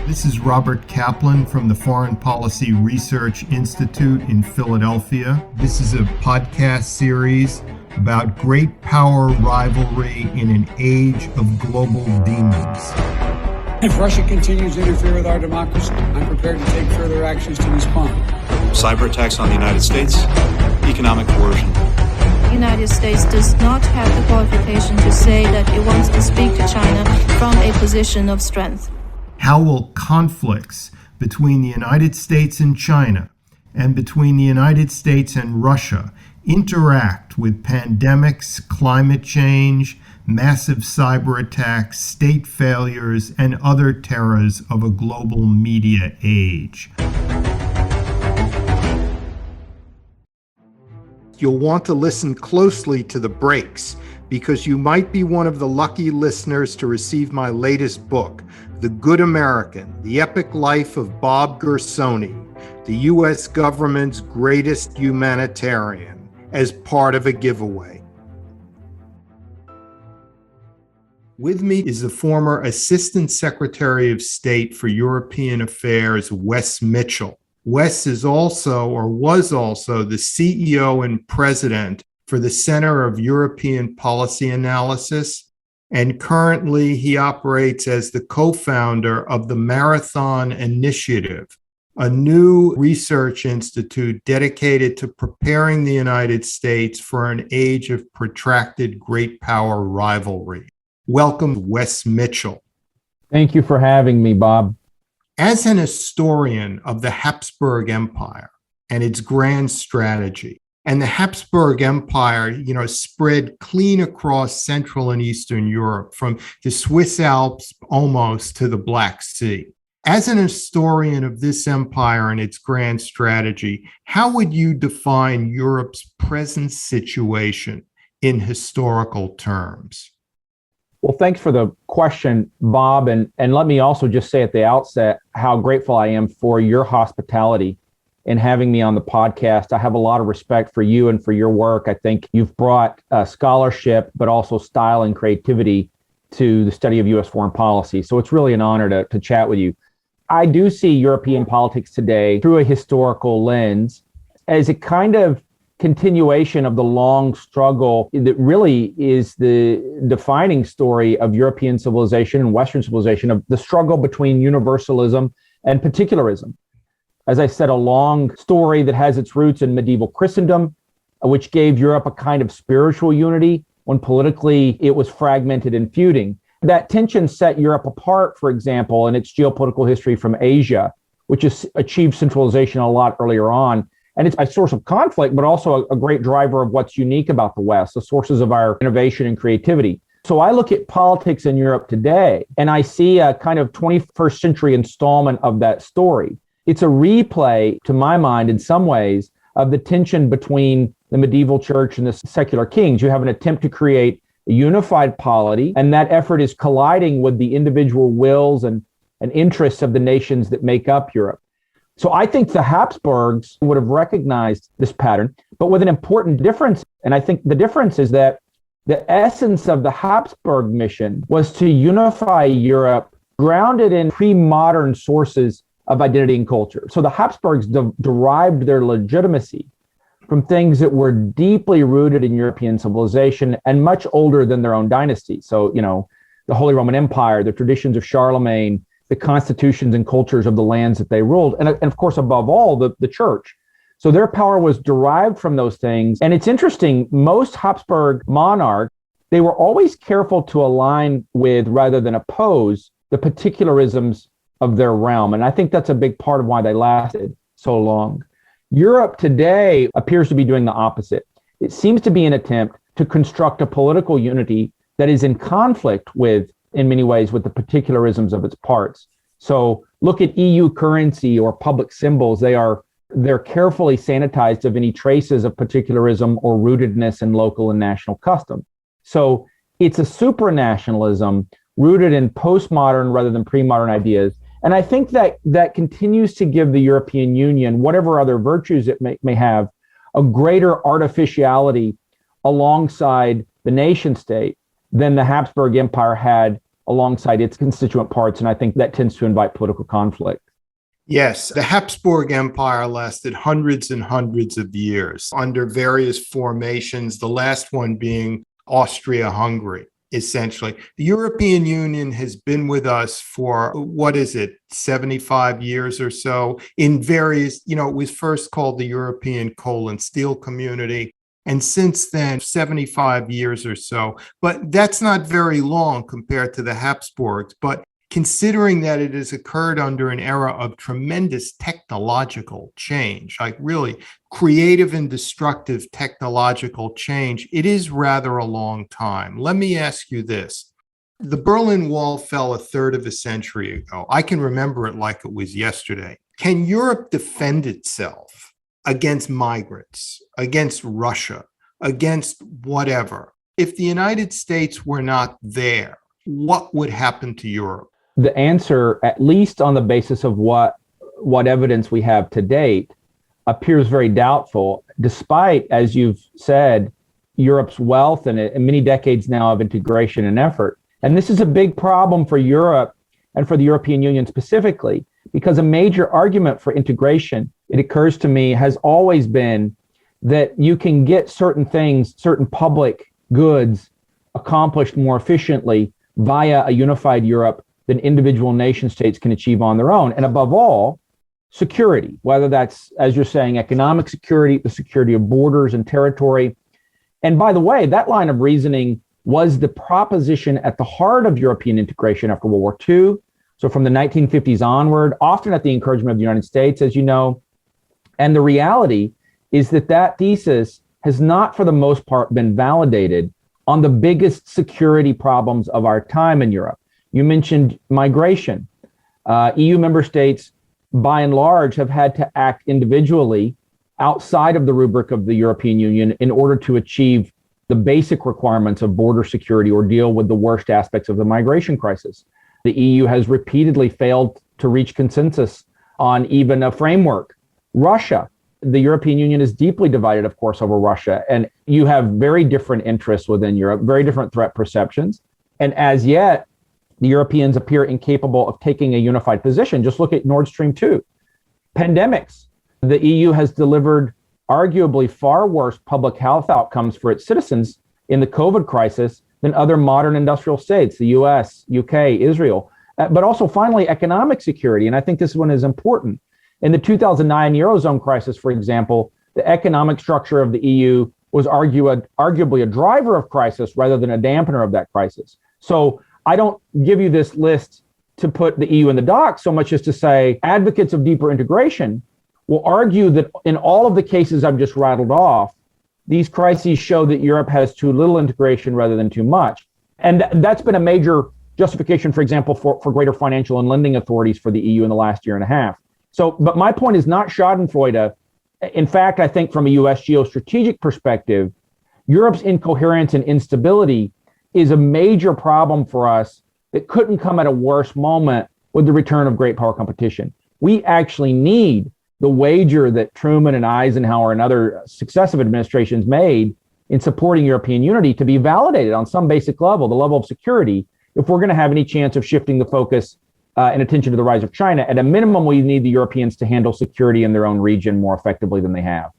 This is Robert Kaplan from the Foreign Policy Research Institute in Philadelphia. This is a podcast series about great power rivalry in an age of global demons. If Russia continues to interfere with our democracy, I'm prepared to take further actions to respond. Cyber attacks on the United States, economic coercion. The United States does not have the qualification to say that it wants to speak to China from a position of strength. How will conflicts between the United States and China and between the United States and Russia interact with pandemics, climate change, massive cyber attacks, state failures, and other terrors of a global media age? You'll want to listen closely to the breaks because you might be one of the lucky listeners to receive my latest book, The Good American, The Epic Life of Bob Gersony, the U.S. government's greatest humanitarian, as part of a giveaway. With me is the former Assistant Secretary of State for European Affairs, Wes Mitchell. Wes is also, or was also, the CEO and president for the Center of European Policy Analysis, and currently he operates as the co-founder of the Marathon Initiative, a new research institute dedicated to preparing the United States for an age of protracted great power rivalry. Welcome, Wes Mitchell. Thank you for having me, Bob. As an historian of the Habsburg Empire and its grand strategy, and the Habsburg Empire, spread clean across Central and Eastern Europe, from the Swiss Alps almost to the Black Sea. As an historian of this empire and its grand strategy, how would you define Europe's present situation in historical terms? Well, thanks for the question, Bob. And let me also just say at the outset how grateful I am for your hospitality in having me on the podcast. I have a lot of respect for you and for your work. I think you've brought scholarship, but also style and creativity to the study of U.S. foreign policy. So it's really an honor to chat with you. I do see European politics today through a historical lens as a kind of continuation of the long struggle that really is the defining story of European civilization and Western civilization, of the struggle between universalism and particularism. As I said, a long story that has its roots in medieval Christendom, which gave Europe a kind of spiritual unity when politically it was fragmented and feuding. That tension set Europe apart, for example, in its geopolitical history from Asia, which has achieved centralization a lot earlier on. And it's a source of conflict, but also a great driver of what's unique about the West, the sources of our innovation and creativity. So I look at politics in Europe today, and I see a kind of 21st century installment of that story. It's a replay, to my mind, in some ways, of the tension between the medieval church and the secular kings. You have an attempt to create a unified polity, and that effort is colliding with the individual wills and interests of the nations that make up Europe. So I think the Habsburgs would have recognized this pattern, but with an important difference. And I think the difference is that the essence of the Habsburg mission was to unify Europe, grounded in pre-modern sources of identity and culture. So the Habsburgs derived their legitimacy from things that were deeply rooted in European civilization and much older than their own dynasty. So, the Holy Roman Empire, the traditions of Charlemagne, the constitutions and cultures of the lands that they ruled, and of course, above all, the church. So their power was derived from those things. And it's interesting, most Habsburg monarchs, they were always careful to align with, rather than oppose, the particularisms of their realm. And I think that's a big part of why they lasted so long. Europe today appears to be doing the opposite. It seems to be an attempt to construct a political unity that is in conflict with, in many ways, with the particularisms of its parts. So look at EU currency or public symbols. They're carefully sanitized of any traces of particularism or rootedness in local and national custom. So it's a supranationalism rooted in postmodern rather than pre-modern ideas. And I think that continues to give the European Union, whatever other virtues it may have, a greater artificiality alongside the nation state than the Habsburg Empire had alongside its constituent parts. And I think that tends to invite political conflict. Yes, the Habsburg Empire lasted hundreds and hundreds of years under various formations, the last one being Austria-Hungary, essentially. The European Union has been with us for, 75 years or so in various, it was first called the European Coal and Steel Community. And since then, 75 years or so. But that's not very long compared to the Habsburgs. But considering that it has occurred under an era of tremendous technological change, like really creative and destructive technological change, it is rather a long time. Let me ask you this. The Berlin Wall fell a third of a century ago. I can remember it like it was yesterday. Can Europe defend itself against migrants, against Russia, against whatever? If the United States were not there, what would happen to Europe? The answer, at least on the basis of what evidence we have to date, appears very doubtful, despite, as you've said, Europe's wealth and many decades now of integration and effort. And this is a big problem for Europe and for the European Union specifically, because a major argument for integration, it occurs to me, has always been that you can get certain things, certain public goods accomplished more efficiently via a unified Europe than individual nation states can achieve on their own. And above all, security, whether that's, as you're saying, economic security, the security of borders and territory. And by the way, that line of reasoning was the proposition at the heart of European integration after World War II. So from the 1950s onward, often at the encouragement of the United States, as you know. And the reality is that thesis has not, for the most part, been validated on the biggest security problems of our time in Europe. You mentioned migration. EU member states, by and large, have had to act individually outside of the rubric of the European Union in order to achieve the basic requirements of border security or deal with the worst aspects of the migration crisis. The EU has repeatedly failed to reach consensus on even a framework. Russia, the European Union is deeply divided, of course, over Russia. And you have very different interests within Europe, very different threat perceptions. And as yet, the Europeans appear incapable of taking a unified position. Just look at Nord Stream 2. Pandemics. The EU has delivered arguably far worse public health outcomes for its citizens in the COVID crisis than other modern industrial states, the US, UK, Israel, but also finally economic security. And I think this one is important. In the 2009 Eurozone crisis, for example, the economic structure of the EU was arguably a driver of crisis rather than a dampener of that crisis. So I don't give you this list to put the EU in the dock so much as to say advocates of deeper integration will argue that in all of the cases I've just rattled off, these crises show that Europe has too little integration rather than too much. And that's been a major justification, for example, for greater financial and lending authorities for the EU in the last year and a half. So, but my point is not schadenfreude. In fact, I think from a US geostrategic perspective, Europe's incoherence and instability is a major problem for us that couldn't come at a worse moment with the return of great power competition. We actually need the wager that Truman and Eisenhower and other successive administrations made in supporting European unity to be validated on some basic level, the level of security, if we're going to have any chance of shifting the focus and attention to the rise of China. At a minimum, we need the Europeans to handle security in their own region more effectively than they have.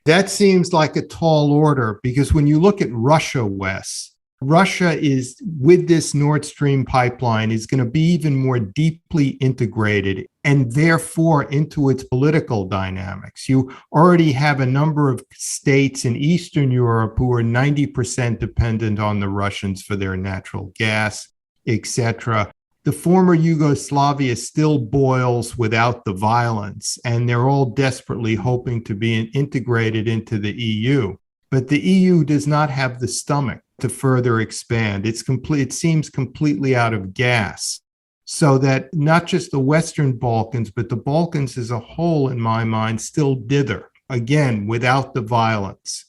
That seems like a tall order, because when you look at Russia, Wes, Russia is, with this Nord Stream pipeline, is going to be even more deeply integrated and therefore into its political dynamics. You already have a number of states in Eastern Europe who are 90% dependent on the Russians for their natural gas, etc. The former Yugoslavia still boils without the violence, and they're all desperately hoping to be integrated into the EU. But the EU does not have the stomach to further expand. It seems completely out of gas. So that not just the Western Balkans, but the Balkans as a whole, in my mind, still dither, again, without the violence.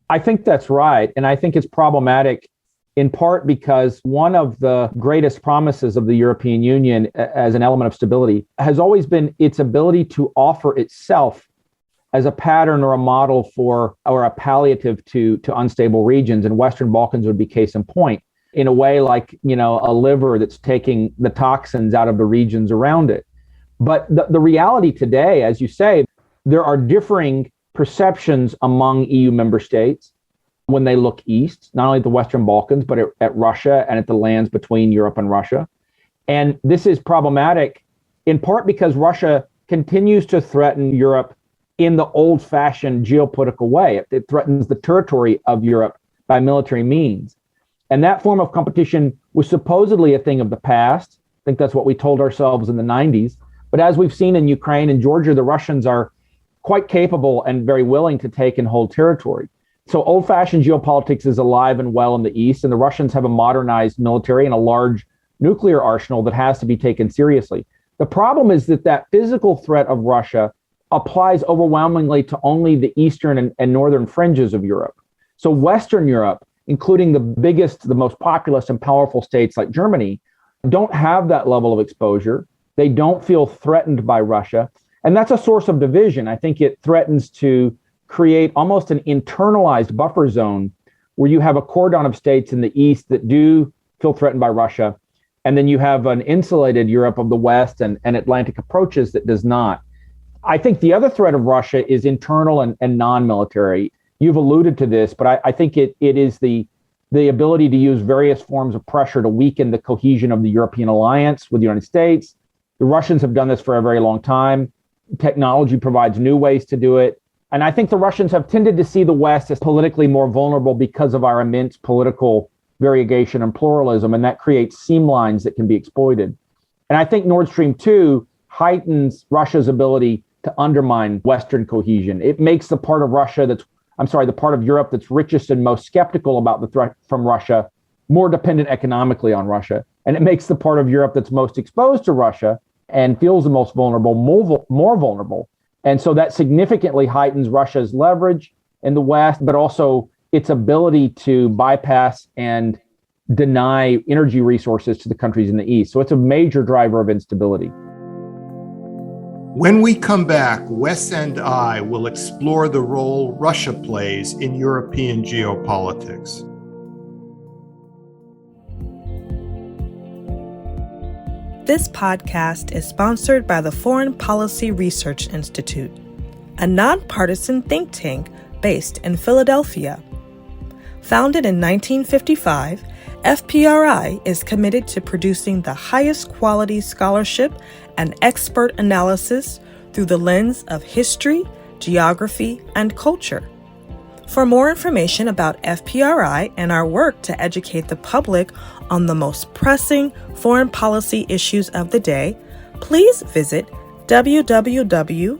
I think that's right. And I think it's problematic in part because one of the greatest promises of the European Union as an element of stability has always been its ability to offer itself as a pattern or a model for, or a palliative to unstable regions, and Western Balkans would be case in point. in a way like, a liver that's taking the toxins out of the regions around it. But the reality today, as you say, there are differing perceptions among EU member states when they look east, not only at the Western Balkans, but at Russia and at the lands between Europe and Russia. And this is problematic in part because Russia continues to threaten Europe in the old-fashioned geopolitical way. It threatens the territory of Europe by military means. And that form of competition was supposedly a thing of the past. I think that's what we told ourselves in the 90s. But as we've seen in Ukraine and Georgia, the Russians are quite capable and very willing to take and hold territory. So old-fashioned geopolitics is alive and well in the East, and the Russians have a modernized military and a large nuclear arsenal that has to be taken seriously. The problem is that physical threat of Russia applies overwhelmingly to only the eastern and northern fringes of Europe. So Western Europe, including the biggest, the most populous and powerful states like Germany, don't have that level of exposure. They don't feel threatened by Russia. And that's a source of division. I think it threatens to create almost an internalized buffer zone where you have a cordon of states in the East that do feel threatened by Russia. And then you have an insulated Europe of the West and Atlantic approaches that does not. I think the other threat of Russia is internal and non-military. You've alluded to this, but I think it is the ability to use various forms of pressure to weaken the cohesion of the European alliance with the United States. The Russians have done this for a very long time. Technology provides new ways to do it. And I think the Russians have tended to see the West as politically more vulnerable because of our immense political variegation and pluralism, and that creates seam lines that can be exploited. And I think Nord Stream 2 heightens Russia's ability to undermine Western cohesion. It makes the part of the part of Europe that's richest and most skeptical about the threat from Russia more dependent economically on Russia. And it makes the part of Europe that's most exposed to Russia and feels the most vulnerable, more vulnerable. And so that significantly heightens Russia's leverage in the West, but also its ability to bypass and deny energy resources to the countries in the East. So it's a major driver of instability. When we come back, Wes and I will explore the role Russia plays in European geopolitics. This podcast is sponsored by the Foreign Policy Research Institute, a nonpartisan think tank based in Philadelphia. Founded in 1955, FPRI is committed to producing the highest quality scholarship and expert analysis through the lens of history, geography, and culture. For more information about FPRI and our work to educate the public on the most pressing foreign policy issues of the day, please visit www.fpri.org.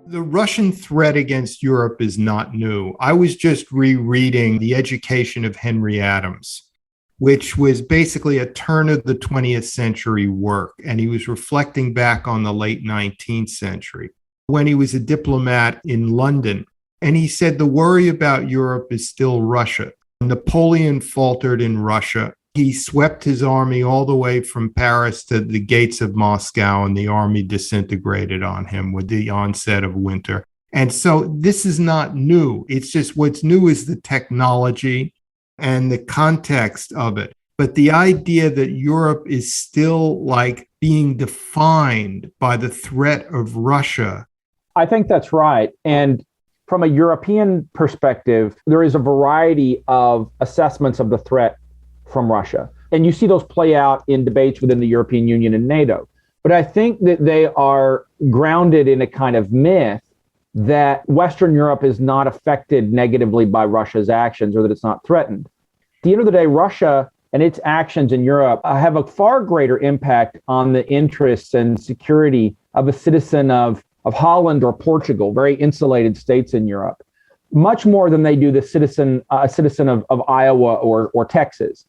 The Russian threat against Europe is not new. I was just rereading The Education of Henry Adams, which was basically a turn of the 20th century work. And he was reflecting back on the late 19th century when he was a diplomat in London. And he said the worry about Europe is still Russia. Napoleon faltered in Russia. He swept his army all the way from Paris to the gates of Moscow, and the army disintegrated on him with the onset of winter. And so this is not new. It's just what's new is the technology and the context of it. But the idea that Europe is still like being defined by the threat of Russia. I think that's right. And from a European perspective, there is a variety of assessments of the threat from Russia. And you see those play out in debates within the European Union and NATO. But I think that they are grounded in a kind of myth that Western Europe is not affected negatively by Russia's actions or that it's not threatened. At the end of the day, Russia and its actions in Europe have a far greater impact on the interests and security of a citizen of Holland or Portugal, very insulated states in Europe, much more than they do a citizen of Iowa or Texas.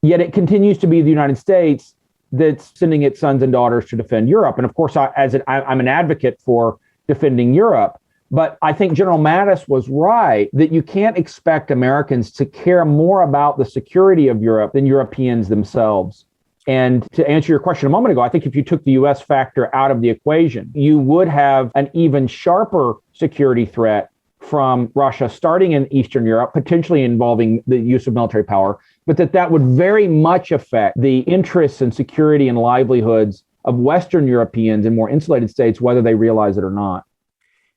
Yet it continues to be the United States that's sending its sons and daughters to defend Europe. And of course, I'm an advocate for defending Europe. But I think General Mattis was right that you can't expect Americans to care more about the security of Europe than Europeans themselves. And to answer your question a moment ago, I think if you took the U.S. factor out of the equation, you would have an even sharper security threat from Russia starting in Eastern Europe, potentially involving the use of military power, but that would very much affect the interests and security and livelihoods of Western Europeans and more insulated states, whether they realize it or not.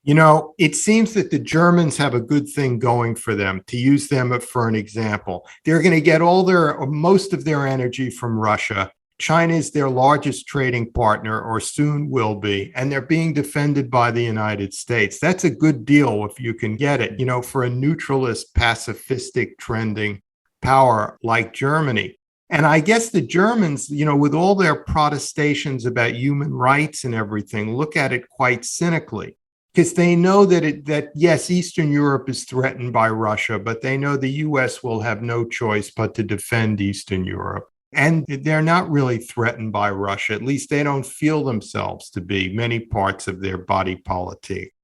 You know, it seems that the Germans have a good thing going for them. To use them for an example, they're going to get most of their energy from Russia. China is their largest trading partner, or soon will be, and they're being defended by the United States. That's a good deal if you can get it, for a neutralist, pacifistic trending power like Germany. And I guess the Germans, with all their protestations about human rights and everything, look at it quite cynically. Because they know that yes, Eastern Europe is threatened by Russia, but they know the U.S. will have no choice but to defend Eastern Europe. And they're not really threatened by Russia. At least they don't feel themselves to be many parts of their body politic.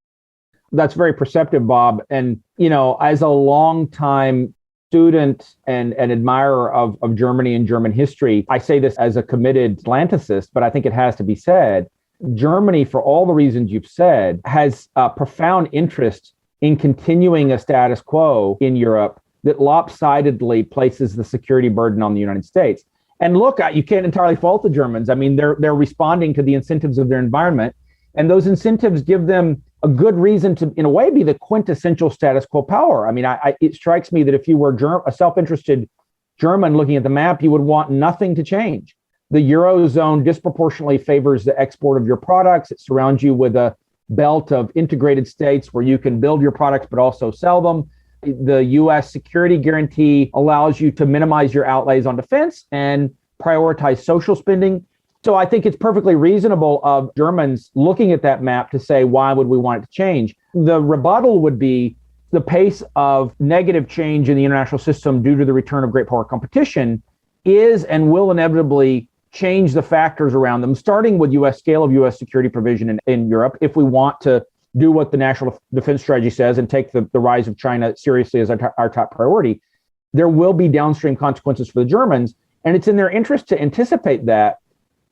That's very perceptive, Bob. And, as a longtime student and admirer of Germany and German history, I say this as a committed Atlanticist, but I think it has to be said. Germany, for all the reasons you've said, has a profound interest in continuing a status quo in Europe that lopsidedly places the security burden on the United States. And look, you can't entirely fault the Germans. I mean, they're responding to the incentives of their environment, and those incentives give them a good reason to, in a way, be the quintessential status quo power. I mean, it strikes me that if you were a self-interested German looking at the map, you would want nothing to change. The Eurozone disproportionately favors the export of your products. It surrounds you with a belt of integrated states where you can build your products but also sell them. The U.S. security guarantee allows you to minimize your outlays on defense and prioritize social spending. So I think it's perfectly reasonable of Germans looking at that map to say, why would we want it to change? The rebuttal would be the pace of negative change in the international system due to the return of great power competition is and will inevitably change the factors around them, starting with scale of U.S. security provision in Europe, if we want to do what the national defense strategy says and take the rise of China seriously as our top priority. There will be downstream consequences for the Germans, and it's in their interest to anticipate that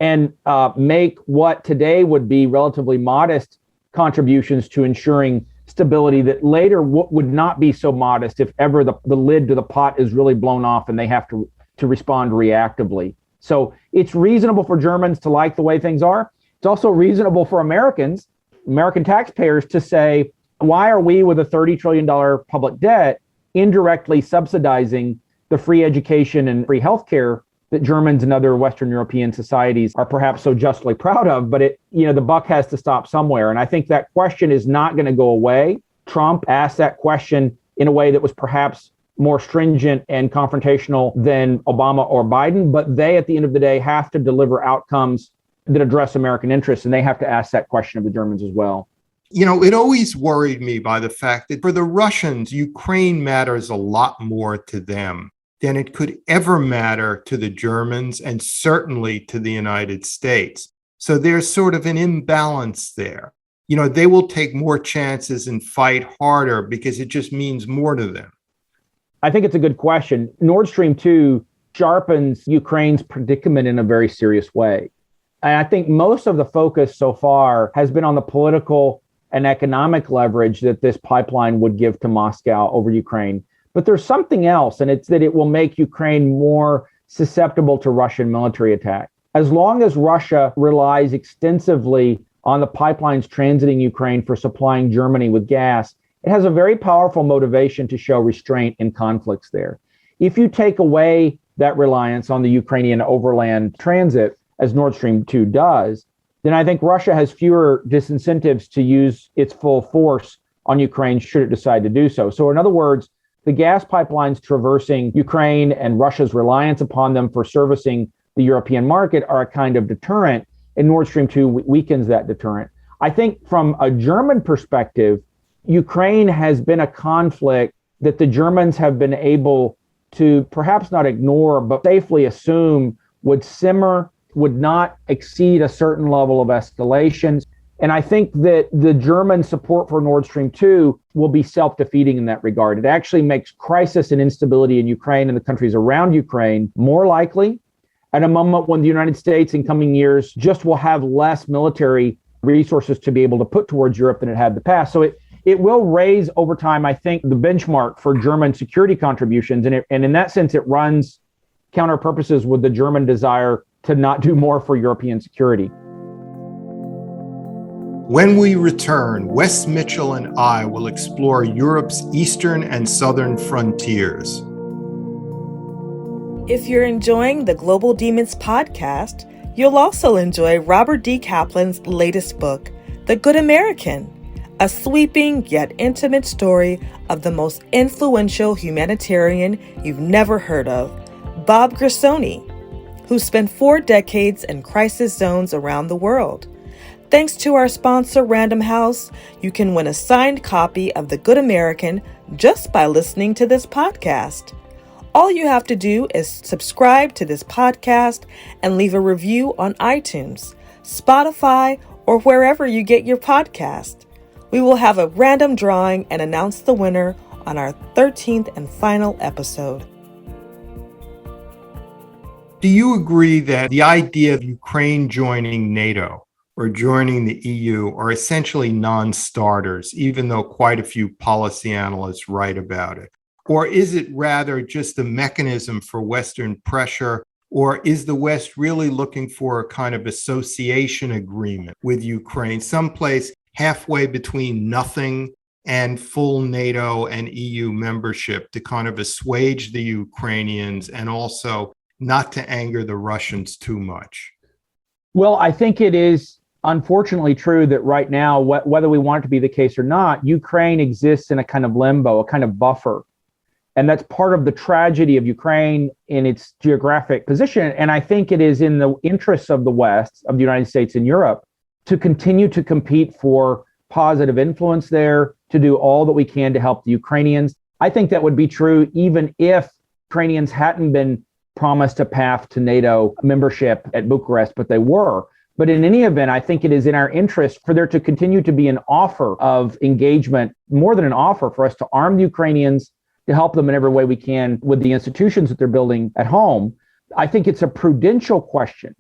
and make what today would be relatively modest contributions to ensuring stability that later would not be so modest if ever the lid to the pot is really blown off and they have to respond reactively. So it's reasonable for Germans to like the way things are. It's also reasonable for American taxpayers to say, why are we with a $30 trillion public debt indirectly subsidizing the free education and free healthcare that Germans and other Western European societies are perhaps so justly proud of? But the buck has to stop somewhere. And I think that question is not going to go away. Trump asked that question in a way that was perhaps more stringent and confrontational than Obama or Biden, but they, at the end of the day, have to deliver outcomes that address American interests, and they have to ask that question of the Germans as well. It always worried me by the fact that for the Russians, Ukraine matters a lot more to them than it could ever matter to the Germans and certainly to the United States. So there's sort of an imbalance there. They will take more chances and fight harder because it just means more to them. I think it's a good question. Nord Stream 2 sharpens Ukraine's predicament in a very serious way. And I think most of the focus so far has been on the political and economic leverage that this pipeline would give to Moscow over Ukraine. But there's something else, and it's that it will make Ukraine more susceptible to Russian military attack. As long as Russia relies extensively on the pipelines transiting Ukraine for supplying Germany with gas, it has a very powerful motivation to show restraint in conflicts there. If you take away that reliance on the Ukrainian overland transit, as Nord Stream 2 does, then I think Russia has fewer disincentives to use its full force on Ukraine should it decide to do so. So in other words, the gas pipelines traversing Ukraine and Russia's reliance upon them for servicing the European market are a kind of deterrent, and Nord Stream 2 weakens that deterrent. I think from a German perspective, Ukraine has been a conflict that the Germans have been able to perhaps not ignore, but safely assume would simmer, would not exceed a certain level of escalation. And I think that the German support for Nord Stream 2 will be self-defeating in that regard. It actually makes crisis and instability in Ukraine and the countries around Ukraine more likely. at a moment when the United States in coming years just will have less military resources to be able to put towards Europe than it had in the past. So it will raise over time, I think, the benchmark for German security contributions. And in that sense, it runs counter purposes with the German desire to not do more for European security. When we return, Wes Mitchell and I will explore Europe's eastern and southern frontiers. If you're enjoying the Global Demons podcast, you'll also enjoy Robert D. Kaplan's latest book, The Good American, a sweeping yet intimate story of the most influential humanitarian you've never heard of, Bob Gersony, who spent 4 decades in crisis zones around the world. Thanks to our sponsor, Random House, you can win a signed copy of The Good American just by listening to this podcast. All you have to do is subscribe to this podcast and leave a review on iTunes, Spotify, or wherever you get your podcast. We will have a random drawing and announce the winner on our 13th and final episode. Do you agree that the idea of Ukraine joining NATO or joining the EU are essentially non-starters, even though quite a few policy analysts write about it? Or is it rather just a mechanism for Western pressure? Or is the West really looking for a kind of association agreement with Ukraine, someplace halfway between nothing and full NATO and EU membership to kind of assuage the Ukrainians and also not to anger the Russians too much? Well, I think it is unfortunately true that right now, whether we want it to be the case or not, Ukraine exists in a kind of limbo, a kind of buffer. And that's part of the tragedy of Ukraine in its geographic position. And I think it is in the interests of the West, of the United States and Europe, to continue to compete for positive influence there, to do all that we can to help the Ukrainians. I think that would be true even if Ukrainians hadn't been promised a path to NATO membership at Bucharest, but they were. But in any event, I think it is in our interest for there to continue to be an offer of engagement, more than an offer, for us to arm the Ukrainians, to help them in every way we can with the institutions that they're building at home. I think it's a prudential question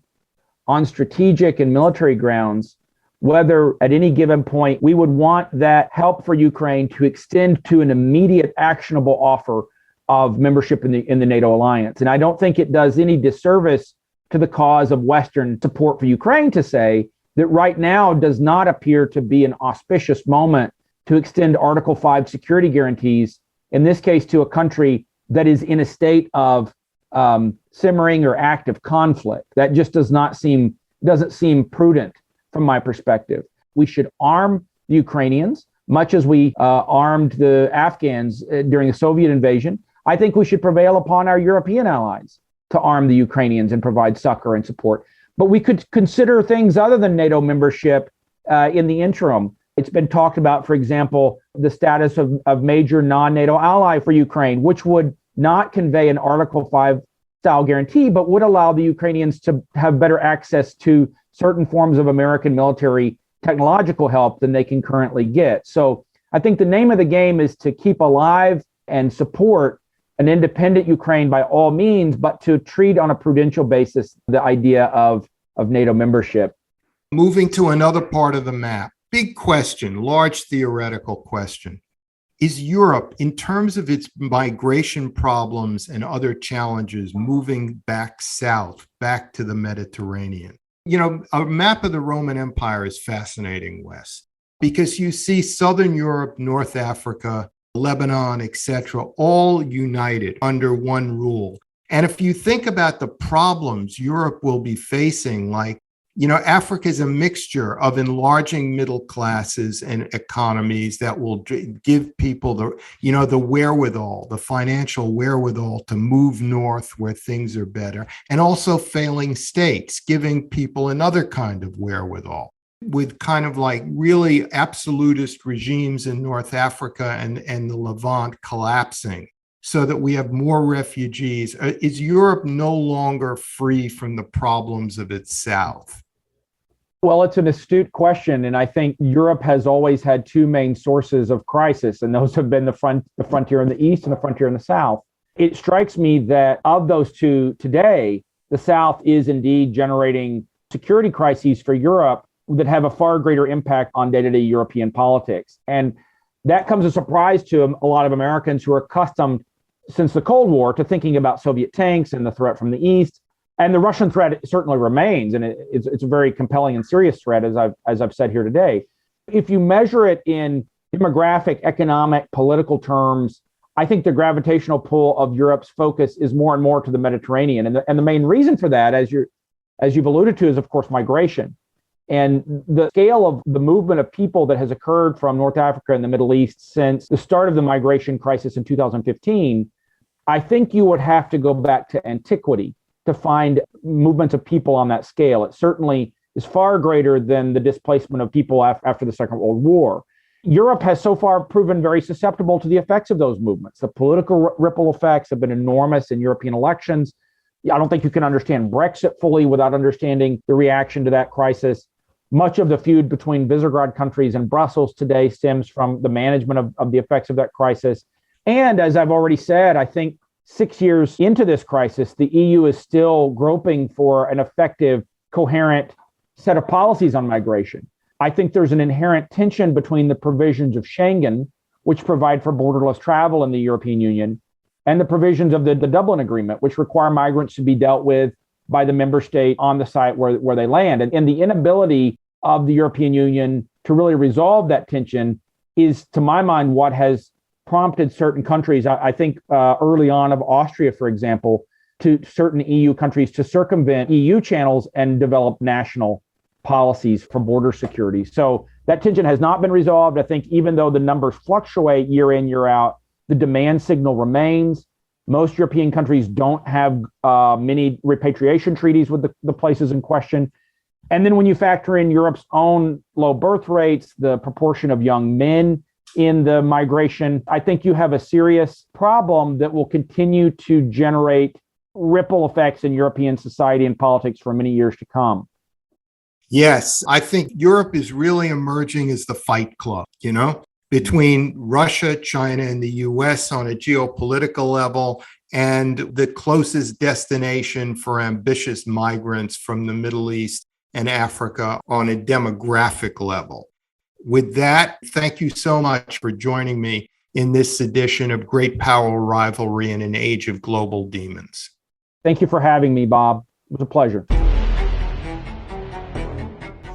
on strategic and military grounds, whether at any given point we would want that help for Ukraine to extend to an immediate actionable offer of membership in the NATO alliance. And I don't think it does any disservice to the cause of Western support for Ukraine to say that right now does not appear to be an auspicious moment to extend Article 5 security guarantees, in this case, to a country that is in a state of simmering or active conflict. That just doesn't seem prudent from my perspective. We should arm the Ukrainians, much as we armed the Afghans during the Soviet invasion. I think we should prevail upon our European allies to arm the Ukrainians and provide succor and support. But we could consider things other than NATO membership in the interim. It's been talked about, for example, the status of major non-NATO ally for Ukraine, which would not convey an Article 5 style guarantee, but would allow the Ukrainians to have better access to certain forms of American military technological help than they can currently get. So I think the name of the game is to keep alive and support an independent Ukraine by all means, but to treat on a prudential basis the idea of NATO membership. Moving to another part of the map. Big question, large theoretical question. Is Europe, in terms of its migration problems and other challenges, moving back south, back to the Mediterranean? You know, a map of the Roman Empire is fascinating, Wes, because you see Southern Europe, North Africa, Lebanon, etc., all united under one rule. And if you think about the problems Europe will be facing, like, you know, Africa is a mixture of enlarging middle classes and economies that will give people the wherewithal, the financial wherewithal to move north where things are better, and also failing states, giving people another kind of wherewithal, with kind of like really absolutist regimes in North Africa and the Levant collapsing, so that we have more refugees. Is Europe no longer free from the problems of its south? Well, it's an astute question, and I think Europe has always had two main sources of crisis, and those have been the frontier in the east and the frontier in the south. It strikes me that of those two today, the South is indeed generating security crises for Europe that have a far greater impact on day-to-day European politics. And that comes as a surprise to a lot of Americans who are accustomed since the Cold War to thinking about Soviet tanks and the threat from the East. And the Russian threat certainly remains, and it's a very compelling and serious threat, as I've said here today. If you measure it in demographic, economic, political terms, I think the gravitational pull of Europe's focus is more and more to the Mediterranean. And the main reason for that, as you've alluded to, is, of course, migration. And the scale of the movement of people that has occurred from North Africa and the Middle East since the start of the migration crisis in 2015, I think you would have to go back to antiquity to find movements of people on that scale. It certainly is far greater than the displacement of people after the Second World War. Europe has so far proven very susceptible to the effects of those movements. The political ripple effects have been enormous in European elections. I don't think you can understand Brexit fully without understanding the reaction to that crisis. Much of the feud between Visegrad countries and Brussels today stems from the management of the effects of that crisis. And as I've already said, I think 6 years into this crisis, the EU is still groping for an effective, coherent set of policies on migration. I think there's an inherent tension between the provisions of Schengen, which provide for borderless travel in the European Union, and the provisions of the Dublin Agreement, which require migrants to be dealt with by the member state on the site where they land. And the inability of the European Union to really resolve that tension is, to my mind, what has prompted certain countries, I think early on of Austria, for example, to certain EU countries to circumvent EU channels and develop national policies for border security. So that tension has not been resolved. I think even though the numbers fluctuate year in, year out, the demand signal remains. Most European countries don't have many repatriation treaties with the places in question. And then when you factor in Europe's own low birth rates, the proportion of young men in the migration, I think you have a serious problem that will continue to generate ripple effects in European society and politics for many years to come. Yes, I think Europe is really emerging as the fight club, between Russia, China, and the US on a geopolitical level, and the closest destination for ambitious migrants from the Middle East and Africa on a demographic level. With that, thank you so much for joining me in this edition of Great Power Rivalry in an Age of Global Demons. Thank you for having me, Bob. It was a pleasure.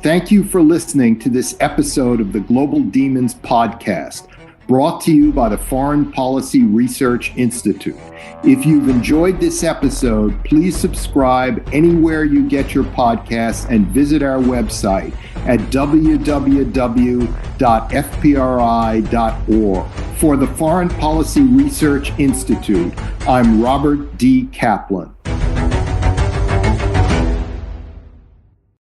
Thank you for listening to this episode of the Global Demons podcast, brought to you by the Foreign Policy Research Institute. If you've enjoyed this episode, please subscribe anywhere you get your podcasts and visit our website at www.fpri.org. For the Foreign Policy Research Institute, I'm Robert D. Kaplan.